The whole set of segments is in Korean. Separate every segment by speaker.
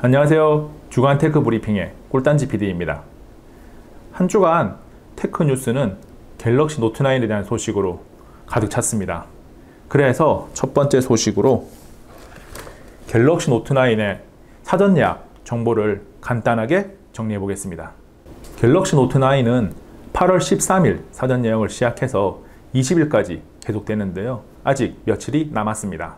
Speaker 1: 안녕하세요. 주간 테크 브리핑의 꿀단지 PD입니다. 한 주간 테크 뉴스는 갤럭시 노트 9에 대한 소식으로 가득 찼습니다. 그래서 첫 번째 소식으로 갤럭시 노트 9의 사전 예약 정보를 간단하게 정리해 보겠습니다. 갤럭시 노트 9은 8월 13일 사전 예약을 시작해서 20일까지 계속되는데요. 아직 며칠이 남았습니다.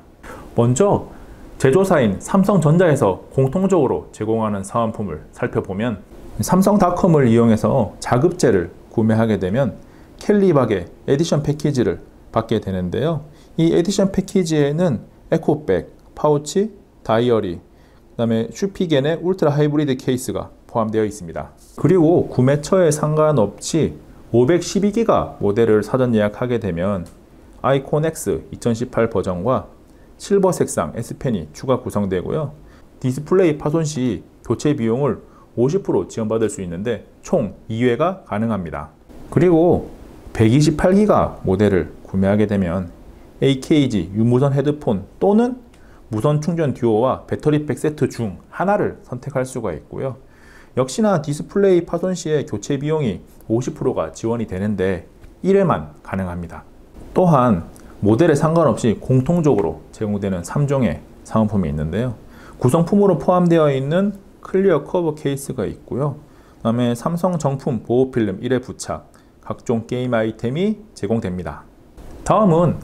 Speaker 1: 먼저 제조사인 삼성전자에서 공통적으로 제공하는 사은품을 살펴보면 삼성닷컴을 이용해서 자급제를 구매하게 되면 캘리박의 에디션 패키지를 받게 되는데요. 이 에디션 패키지에는 에코백, 파우치, 다이어리, 그 다음에 슈피겐의 울트라 하이브리드 케이스가 포함되어 있습니다. 그리고 구매처에 상관없이 512기가 모델을 사전 예약하게 되면 아이콘 X 2018 버전과 실버 색상 S펜이 추가 구성되고요. 디스플레이 파손 시 교체 비용을 50% 지원받을 수 있는데 총 2회가 가능합니다. 그리고 128기가 모델을 구매하게 되면 AKG 유무선 헤드폰 또는 무선 충전 듀오와 배터리팩 세트 중 하나를 선택할 수가 있고요. 역시나 디스플레이 파손 시에 교체 비용이 50%가 지원이 되는데 1회만 가능합니다. 또한 모델에 상관없이 공통적으로 제공되는 3종의 사은품이 있는데요. 구성품으로 포함되어 있는 클리어 커버 케이스가 있고요. 그 다음에 삼성 정품 보호필름 1회 부착, 각종 게임 아이템이 제공됩니다. 다음은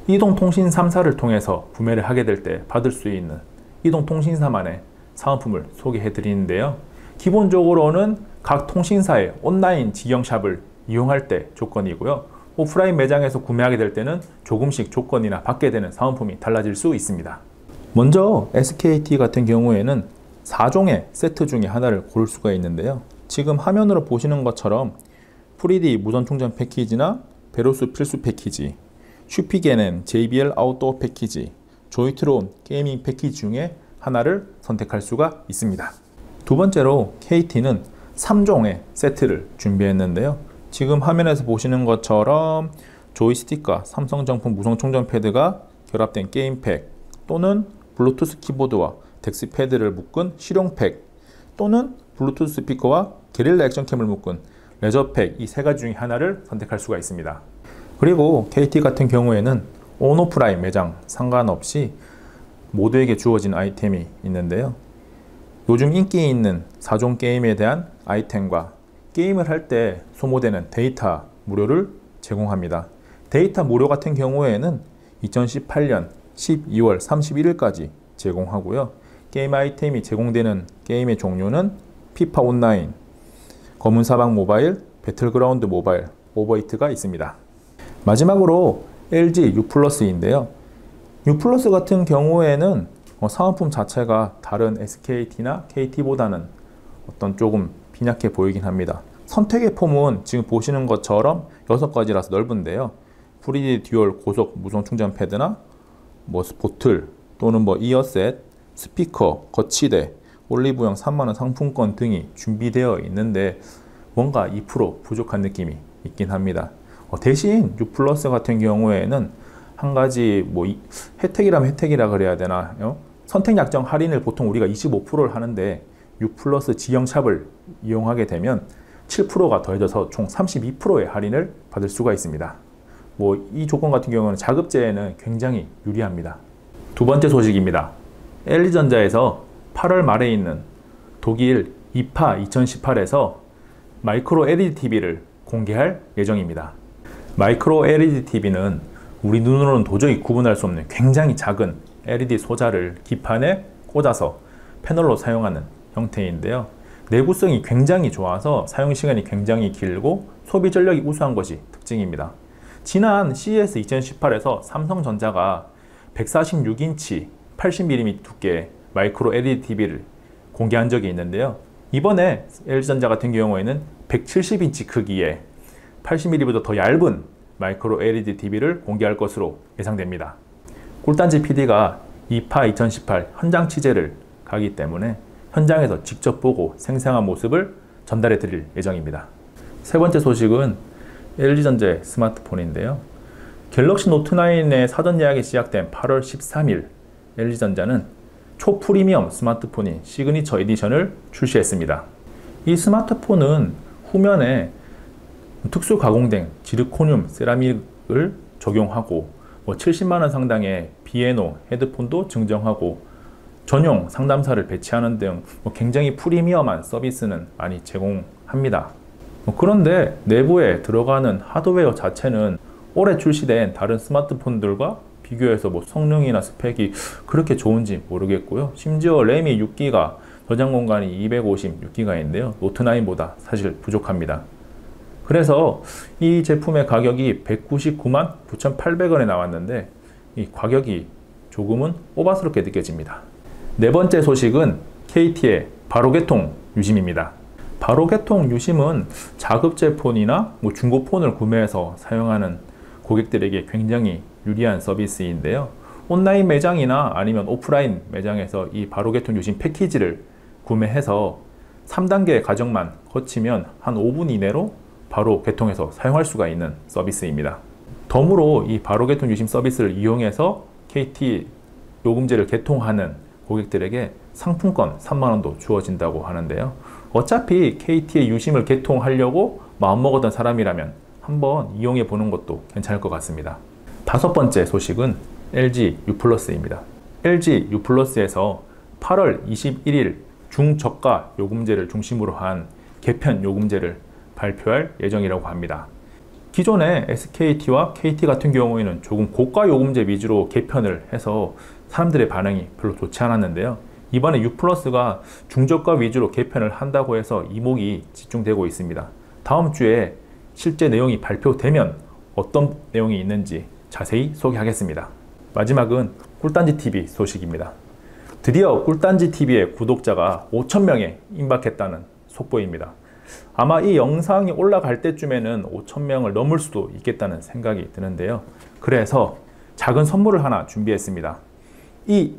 Speaker 1: 이동통신 3사를 통해서 구매를 하게 될 때 받을 수 있는 이동통신사만의 사은품을 소개해 드리는데요. 기본적으로는 각 통신사의 온라인 직영샵을 이용할 때 조건이고요. 오프라인 매장에서 구매하게 될 때는 조금씩 조건이나 받게 되는 사은품이 달라질 수 있습니다. 먼저 SKT 같은 경우에는 4종의 세트 중에 하나를 고를 수가 있는데요. 지금 화면으로 보시는 것처럼 프리디 무선 충전 패키지나 베로스 필수 패키지, 슈피겐엔 JBL 아웃도어 패키지, 조이트론 게이밍 패키지 중에 하나를 선택할 수가 있습니다. 두 번째로 KT는 3종의 세트를 준비했는데요. 지금 화면에서 보시는 것처럼 조이스틱과 삼성 정품 무선 충전 패드가 결합된 게임팩 또는 블루투스 키보드와 덱스 패드를 묶은 실용팩 또는 블루투스 스피커와 게릴라 액션캠을 묶은 레저팩, 이 세 가지 중에 하나를 선택할 수가 있습니다. 그리고 KT 같은 경우에는 온 오프라인 매장 상관없이 모두에게 주어진 아이템이 있는데요. 요즘 인기 있는 4종 게임에 대한 아이템과 게임을 할 때 소모되는 데이터 무료를 제공합니다. 데이터 무료 같은 경우에는 2018년 12월 31일까지 제공하고요. 게임 아이템이 제공되는 게임의 종류는 피파 온라인, 검은사막 모바일, 배틀그라운드 모바일, 오버히트가 있습니다. 마지막으로 LG U+인데요. U+ 같은 경우에는 사은품 자체가 다른 SKT나 KT보다는 어떤 조금 빈약해 보이긴 합니다. 선택의 폼은 지금 보시는 것처럼 6가지라서 넓은데요. 프리디 듀얼 고속 무선 충전 패드나 보틀 또는 이어셋, 스피커, 거치대, 올리브영 3만원 상품권 등이 준비되어 있는데 뭔가 2% 부족한 느낌이 있긴 합니다. 대신 U+ 같은 경우에는 한 가지 혜택이라면 혜택이라 그래야 되나요? 선택 약정 할인을 보통 우리가 25%를 하는데 U+ 직영샵을 이용하게 되면 7%가 더해져서 총 32%의 할인을 받을 수가 있습니다. 이 조건 같은 경우는 자급제에는 굉장히 유리합니다. 두 번째 소식입니다. LG전자에서 8월 말에 있는 독일 IFA 2018에서 마이크로 LED TV를 공개할 예정입니다. 마이크로 LED TV는 우리 눈으로는 도저히 구분할 수 없는 굉장히 작은 LED 소자를 기판에 꽂아서 패널로 사용하는 형태인데요. 내구성이 굉장히 좋아서 사용시간이 굉장히 길고 소비 전력이 우수한 것이 특징입니다. 지난 CES 2018에서 삼성전자가 146인치 80mm 두께의 마이크로 LED TV를 공개한 적이 있는데요. 이번에 LG전자 같은 경우에는 170인치 크기의 80mm보다 더 얇은 마이크로 LED TV를 공개할 것으로 예상됩니다. 꿀단지 PD가 IFA 2018 현장 취재를 가기 때문에 현장에서 직접 보고 생생한 모습을 전달해 드릴 예정입니다. 세 번째 소식은 LG전자의 스마트폰인데요. 갤럭시 노트 9의 사전 예약이 시작된 8월 13일 LG전자는 초프리미엄 스마트폰인 시그니처 에디션을 출시했습니다. 이 스마트폰은 후면에 특수 가공된 지르코늄 세라믹을 적용하고 70만원 상당의 비에노 헤드폰도 증정하고 전용 상담사를 배치하는 등 굉장히 프리미엄한 서비스는 많이 제공합니다. 그런데 내부에 들어가는 하드웨어 자체는 올해 출시된 다른 스마트폰들과 비교해서 성능이나 스펙이 그렇게 좋은지 모르겠고요. 심지어 램이 6기가, 저장 공간이 256기가인데요. 노트9보다 사실 부족합니다. 그래서 이 제품의 가격이 199만 9,800원에 나왔는데 이 가격이 조금은 오바스럽게 느껴집니다. 네 번째 소식은 KT의 바로개통 유심입니다. 바로개통 유심은 자급제 폰이나 중고폰을 구매해서 사용하는 고객들에게 굉장히 유리한 서비스인데요. 온라인 매장이나 아니면 오프라인 매장에서 이 바로개통 유심 패키지를 구매해서 3단계 과정만 거치면 한 5분 이내로 바로 개통해서 사용할 수가 있는 서비스입니다. 덤으로 이 바로개통 유심 서비스를 이용해서 KT 요금제를 개통하는 고객들에게 상품권 3만원도 주어진다고 하는데요. 어차피 KT의 유심을 개통하려고 마음먹었던 사람이라면 한번 이용해 보는 것도 괜찮을 것 같습니다. 다섯 번째 소식은 LG U+입니다. LG U+에서 8월 21일 중저가 요금제를 중심으로 한 개편 요금제를 발표할 예정이라고 합니다. 기존의 SKT와 KT 같은 경우에는 조금 고가 요금제 위주로 개편을 해서 사람들의 반응이 별로 좋지 않았는데요. 이번에 U+가 중저가 위주로 개편을 한다고 해서 이목이 집중되고 있습니다. 다음 주에 실제 내용이 발표되면 어떤 내용이 있는지 자세히 소개하겠습니다. 마지막은 꿀단지TV 소식입니다. 드디어 꿀단지TV의 구독자가 5,000명에 임박했다는 속보입니다. 아마 이 영상이 올라갈 때쯤에는 5,000명을 넘을 수도 있겠다는 생각이 드는데요. 그래서 작은 선물을 하나 준비했습니다. 이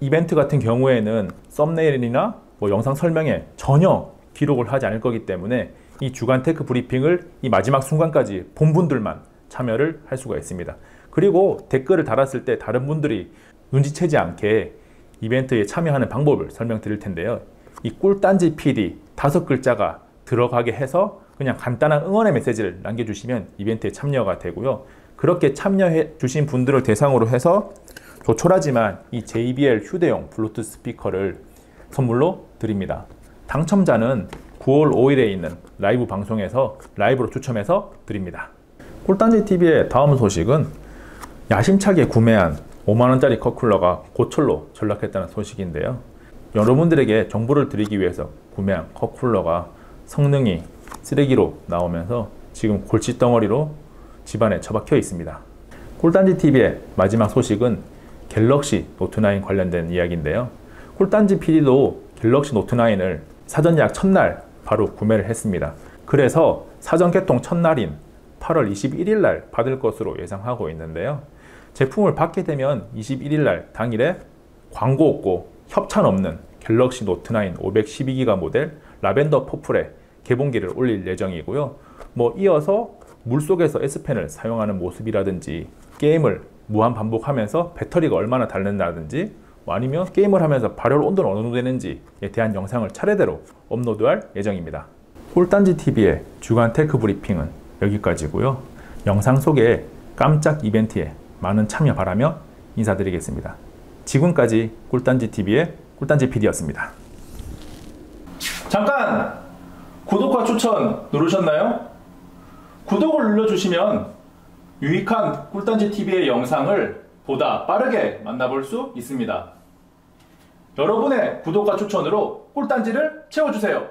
Speaker 1: 이벤트 같은 경우에는 썸네일이나 영상 설명에 전혀 기록을 하지 않을 거기 때문에 이 주간 테크 브리핑을 이 마지막 순간까지 본 분들만 참여를 할 수가 있습니다. 그리고 댓글을 달았을 때 다른 분들이 눈치채지 않게 이벤트에 참여하는 방법을 설명드릴 텐데요. 이 꿀단지 PD 5글자가 들어가게 해서 그냥 간단한 응원의 메시지를 남겨주시면 이벤트에 참여가 되고요. 그렇게 참여해 주신 분들을 대상으로 해서 조촐하지만 이 JBL 휴대용 블루투스 스피커를 선물로 드립니다. 당첨자는 9월 5일에 있는 라이브 방송에서 라이브로 추첨해서 드립니다. 꿀단지TV의 다음 소식은 야심차게 구매한 5만원짜리 컵쿨러가 고철로 전락했다는 소식인데요. 여러분들에게 정보를 드리기 위해서 구매한 컵쿨러가 성능이 쓰레기로 나오면서 지금 골칫덩어리로 집안에 처박혀 있습니다. 꿀단지TV의 마지막 소식은 갤럭시 노트9 관련된 이야기인데요. 꿀단지 PD도 갤럭시 노트9을 사전 예약 첫날 바로 구매를 했습니다. 그래서 사전 개통 첫날인 8월 21일 날 받을 것으로 예상하고 있는데요. 제품을 받게 되면 21일 날 당일에 광고 없고 협찬 없는 갤럭시 노트9 512기가 모델 라벤더 퍼플의 개봉기를 올릴 예정이고요. 이어서 물속에서 S펜을 사용하는 모습이라든지 게임을 무한 반복하면서 배터리가 얼마나 닳는다든지 아니면 게임을 하면서 발열 온도는 어느 정도 되는지에 대한 영상을 차례대로 업로드할 예정입니다. 꿀단지TV의 주간 테크 브리핑은 여기까지고요. 영상 속에 깜짝 이벤트에 많은 참여 바라며 인사드리겠습니다. 지금까지 꿀단지TV의 꿀단지 PD였습니다. 잠깐! 구독과 추천 누르셨나요? 구독을 눌러주시면 유익한 꿀단지TV의 영상을 보다 빠르게 만나볼 수 있습니다. 여러분의 구독과 추천으로 꿀단지를 채워주세요.